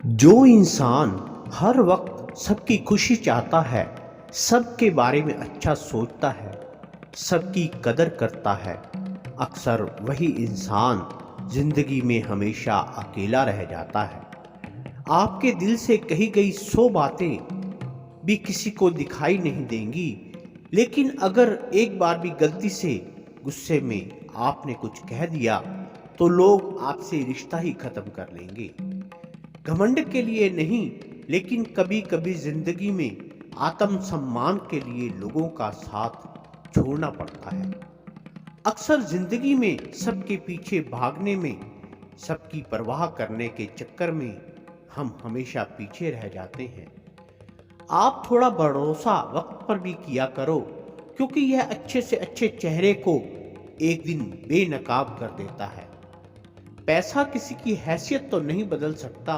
जो इंसान हर वक्त सबकी खुशी चाहता है, सबके बारे में अच्छा सोचता है, सबकी कदर करता है, अक्सर वही इंसान जिंदगी में हमेशा अकेला रह जाता है। आपके दिल से कही गई 100 बातें भी किसी को दिखाई नहीं देंगी, लेकिन अगर एक बार भी गलती से गुस्से में आपने कुछ कह दिया तो लोग आपसे रिश्ता ही खत्म कर लेंगे। घमंड के लिए नहीं, लेकिन कभी कभी जिंदगी में आत्मसम्मान के लिए लोगों का साथ छोड़ना पड़ता है। अक्सर जिंदगी में सबके पीछे भागने में, सबकी परवाह करने के चक्कर में हम हमेशा पीछे रह जाते हैं। आप थोड़ा भरोसा वक्त पर भी किया करो, क्योंकि यह अच्छे से अच्छे चेहरे को एक दिन बेनकाब कर देता है। पैसा किसी की हैसियत तो नहीं बदल सकता,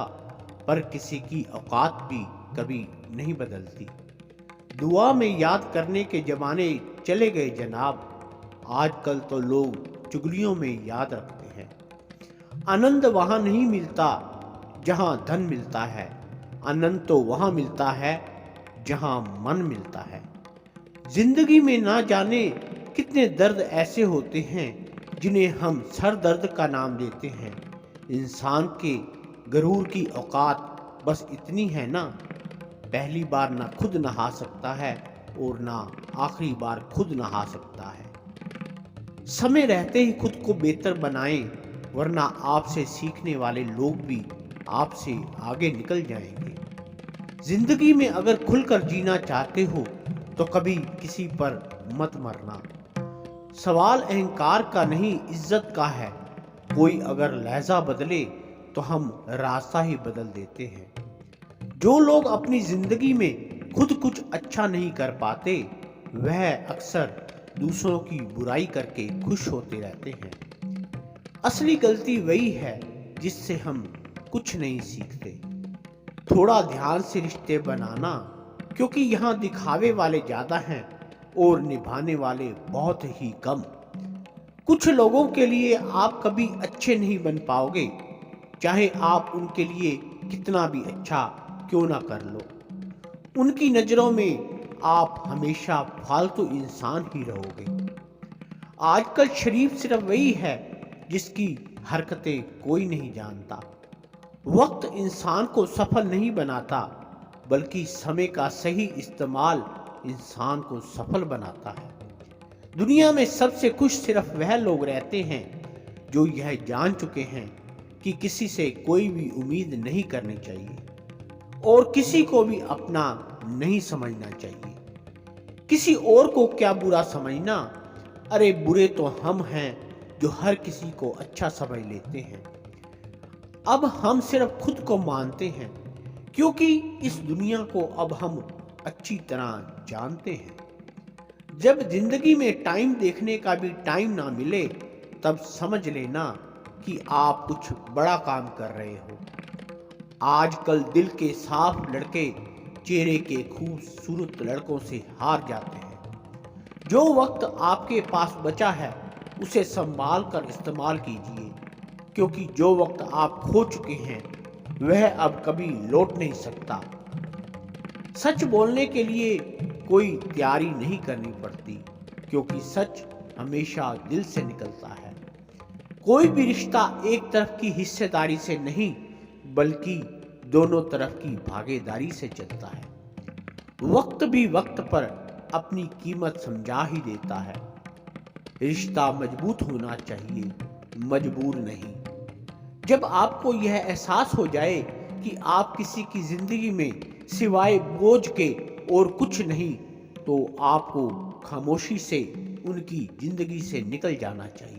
पर किसी की औकात भी कभी नहीं बदलती। दुआ में याद करने के जमाने चले गए जनाब, आजकल तो लोग चुगलियों में याद रखते हैं। आनंद वहां नहीं मिलता जहां धन मिलता है, आनंद तो वहां मिलता है जहां मन मिलता है। जिंदगी में ना जाने कितने दर्द ऐसे होते हैं जिन्हें हम सर दर्द का नाम देते हैं। इंसान के गरूर की औकात बस इतनी है ना, पहली बार ना खुद नहा सकता है और ना आखिरी बार खुद नहा सकता है। समय रहते ही खुद को बेहतर बनाएं, वरना आपसे सीखने वाले लोग भी आपसे आगे निकल जाएंगे। जिंदगी में अगर खुलकर जीना चाहते हो तो कभी किसी पर मत मरना। सवाल अहंकार का नहीं, इज्जत का है। कोई अगर लहजा बदले तो हम रास्ता ही बदल देते हैं। जो लोग अपनी जिंदगी में खुद कुछ अच्छा नहीं कर पाते, वह अक्सर दूसरों की बुराई करके खुश होते रहते हैं। असली गलती वही है जिससे हम कुछ नहीं सीखते। थोड़ा ध्यान से रिश्ते बनाना, क्योंकि यहाँ दिखावे वाले ज्यादा हैं और निभाने वाले बहुत ही कम। कुछ लोगों के लिए आप कभी अच्छे नहीं बन पाओगे, चाहे आप उनके लिए कितना भी अच्छा क्यों ना कर लो। उनकी नजरों में आप हमेशा फालतू इंसान ही रहोगे। आजकल शरीफ सिर्फ वही है जिसकी हरकतें कोई नहीं जानता। वक्त इंसान को सफल नहीं बनाता, बल्कि समय का सही इस्तेमाल इंसान को सफल बनाता है। दुनिया में सबसे खुश सिर्फ वह लोग रहते हैं जो यह जान चुके हैं कि किसी से कोई भी उम्मीद नहीं करनी चाहिए और किसी को भी अपना नहीं समझना चाहिए। किसी और को क्या बुरा समझना, अरे बुरे तो हम हैं जो हर किसी को अच्छा समझ लेते हैं। अब हम सिर्फ खुद को मानते हैं, क्योंकि इस दुनिया को अब हम अच्छी तरह जानते हैं। जब जिंदगी में टाइम देखने का भी टाइम ना मिले, तब समझ लेना कि आप कुछ बड़ा काम कर रहे हो। आजकल दिल के साफ लड़के चेहरे के खूबसूरत लड़कों से हार जाते हैं। जो वक्त आपके पास बचा है उसे संभाल कर इस्तेमाल कीजिए, क्योंकि जो वक्त आप खो चुके हैं वह अब कभी लौट नहीं सकता। सच बोलने के लिए कोई तैयारी नहीं करनी पड़ती, क्योंकि सच हमेशा दिल से निकलता है। कोई भी रिश्ता एक तरफ की हिस्सेदारी से नहीं, बल्कि दोनों तरफ की भागीदारी से चलता है। वक्त भी वक्त पर अपनी कीमत समझा ही देता है। रिश्ता मजबूत होना चाहिए, मजबूर नहीं। जब आपको यह एहसास हो जाए कि आप किसी की जिंदगी में सिवाय बोझ के और कुछ नहीं, तो आपको खामोशी से उनकी जिंदगी से निकल जाना चाहिए।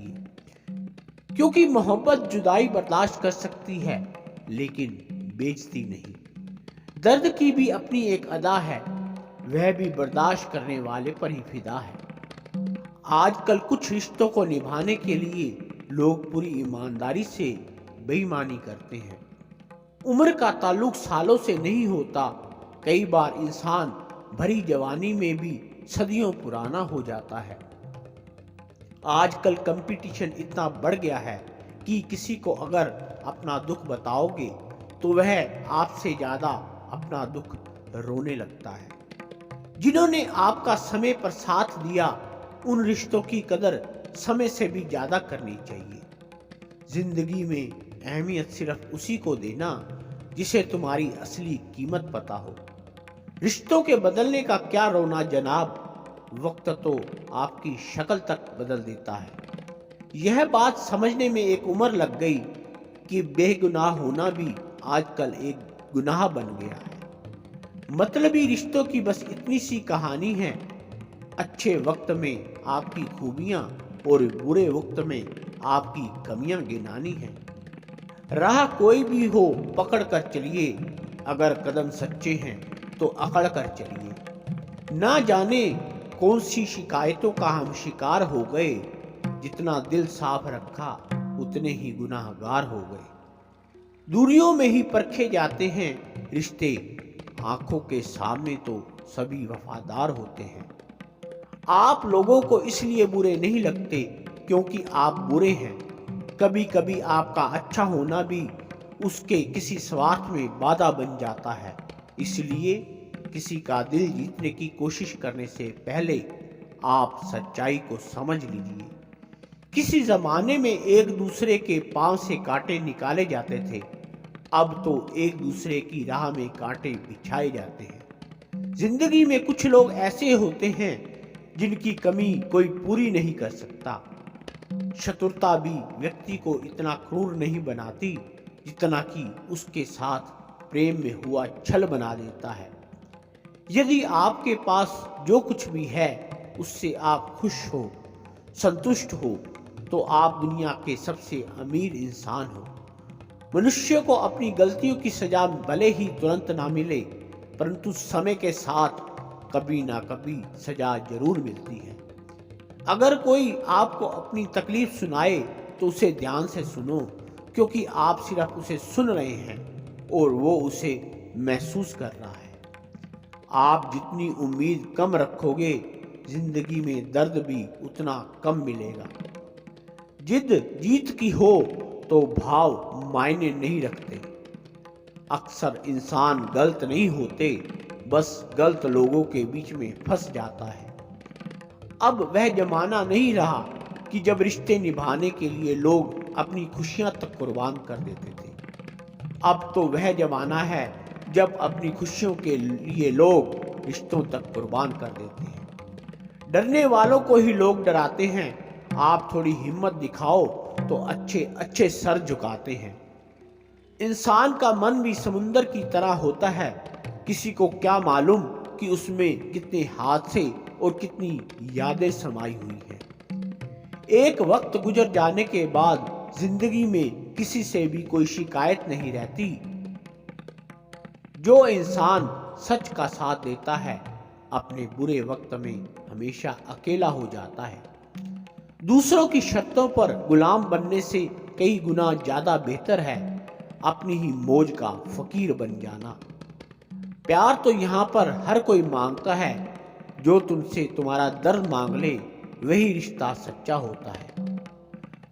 क्योंकि मोहब्बत जुदाई बर्दाश्त कर सकती है, लेकिन बेइज्जती नहीं। दर्द की भी अपनी एक अदा है, वह भी बर्दाश्त करने वाले पर ही फिदा है। आजकल कुछ रिश्तों को निभाने के लिए लोग पूरी ईमानदारी से बेईमानी करते हैं। उम्र का ताल्लुक सालों से नहीं होता। कई बार इंसान भरी जवानी में भी सदियों पुराना हो जाता है। आजकल कंपटीशन इतना बढ़ गया है कि किसी को अगर अपना दुख बताओगे तो वह आपसे ज्यादा अपना दुख रोने लगता है। जिन्होंने आपका समय पर साथ दिया, उन रिश्तों की कदर समय से भी ज्यादा करनी चाहिए। जिंदगी में अहमियत सिर्फ उसी को देना जिसे तुम्हारी असली कीमत पता हो। रिश्तों के बदलने का क्या रोना जनाब, वक्त तो आपकी शक्ल तक बदल देता है। यह बात समझने में एक उम्र लग गई कि बेगुनाह होना भी आजकल एक गुनाह बन गया है। मतलबी रिश्तों की बस इतनी सी कहानी है, अच्छे वक्त में आपकी खूबियां और बुरे वक्त में आपकी कमियां गिनानी हैं। राह कोई भी हो पकड़ कर चलिए, अगर कदम सच्चे हैं तो अकड़ कर चलिए। ना जाने कौन सी शिकायतों का हम शिकार हो गए, जितना दिल साफ रखा उतने ही गुनाहगार हो गए। दूरियों में ही परखे जाते हैं रिश्ते, आंखों के सामने तो सभी वफादार होते हैं। आप लोगों को इसलिए बुरे नहीं लगते क्योंकि आप बुरे हैं। कभी कभी आपका अच्छा होना भी उसके किसी स्वार्थ में बाधा बन जाता है। इसलिए किसी का दिल जीतने की कोशिश करने से पहले आप सच्चाई को समझ लीजिए। किसी जमाने में एक दूसरे के पांव से कांटे निकाले जाते थे, अब तो एक दूसरे की राह में कांटे बिछाए जाते हैं। जिंदगी में कुछ लोग ऐसे होते हैं जिनकी कमी कोई पूरी नहीं कर सकता। शत्रुता भी व्यक्ति को इतना क्रूर नहीं बनाती जितना कि उसके साथ प्रेम में हुआ छल बना देता है। यदि आपके पास जो कुछ भी है उससे आप खुश हो, संतुष्ट हो, तो आप दुनिया के सबसे अमीर इंसान हो। मनुष्य को अपनी गलतियों की सजा भले ही तुरंत ना मिले, परंतु समय के साथ कभी ना कभी सजा जरूर मिलती है। अगर कोई आपको अपनी तकलीफ सुनाए तो उसे ध्यान से सुनो, क्योंकि आप सिर्फ उसे सुन रहे हैं और वो उसे महसूस कर रहा है। आप जितनी उम्मीद कम रखोगे, जिंदगी में दर्द भी उतना कम मिलेगा। जिद जीत की हो तो भाव मायने नहीं रखते। अक्सर इंसान गलत नहीं होते, बस गलत लोगों के बीच में फंस जाता है। अब वह जमाना नहीं रहा कि जब रिश्ते निभाने के लिए लोग अपनी खुशियां तक कुर्बान कर देते थे। अब तो वह जमाना है जब अपनी खुशियों के लिए लोग रिश्तों तक कुर्बान कर देते हैं। डरने वालों को ही लोग डराते हैं। आप थोड़ी हिम्मत दिखाओ तो अच्छे अच्छे सर झुकाते हैं। इंसान का मन भी समुंदर की तरह होता है। किसी को क्या मालूम कि उसमें कितने हादसे और कितनी यादें समाई हुई हैं। एक वक्त गुजर जाने के बाद जिंदगी में किसी से भी कोई शिकायत नहीं रहती। जो इंसान सच का साथ देता है, अपने बुरे वक्त में हमेशा अकेला हो जाता है। दूसरों की शर्तों पर गुलाम बनने से कई गुना ज्यादा बेहतर है अपनी ही मौज का फकीर बन जाना। प्यार तो यहाँ पर हर कोई मांगता है। जो तुमसे तुम्हारा दर्द मांग ले, वही रिश्ता सच्चा होता है।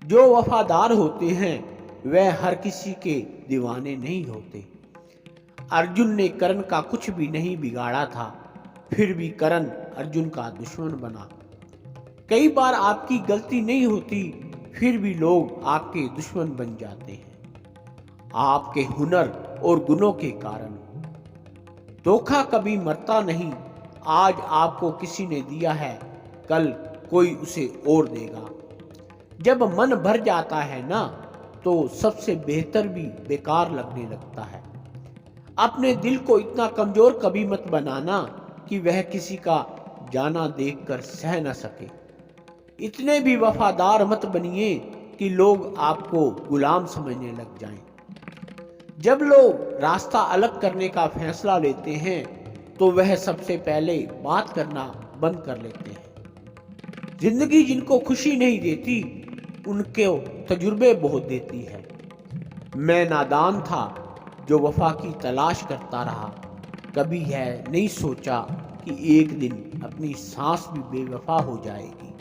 जो वफादार होते हैं वह हर किसी के दीवाने नहीं होते। अर्जुन ने कर्ण का कुछ भी नहीं बिगाड़ा था, फिर भी कर्ण अर्जुन का दुश्मन बना। कई बार आपकी गलती नहीं होती, फिर भी लोग आपके दुश्मन बन जाते हैं आपके हुनर और गुणों के कारण। धोखा कभी मरता नहीं। आज आपको किसी ने दिया है, कल कोई उसे और देगा। जब मन भर जाता है ना, तो सबसे बेहतर भी बेकार लगने लगता है। अपने दिल को इतना कमजोर कभी मत बनाना कि वह किसी का जाना देखकर सह न सके। इतने भी वफादार मत बनिए कि लोग आपको गुलाम समझने लग जाएं। जब लोग रास्ता अलग करने का फैसला लेते हैं तो वह सबसे पहले बात करना बंद कर लेते हैं। जिंदगी जिनको खुशी नहीं देती, उनके तजुर्बे बहुत देती है। मैं नादान था जो वफा की तलाश करता रहा। कभी यह नहीं सोचा कि एक दिन अपनी सांस भी बेवफा हो जाएगी।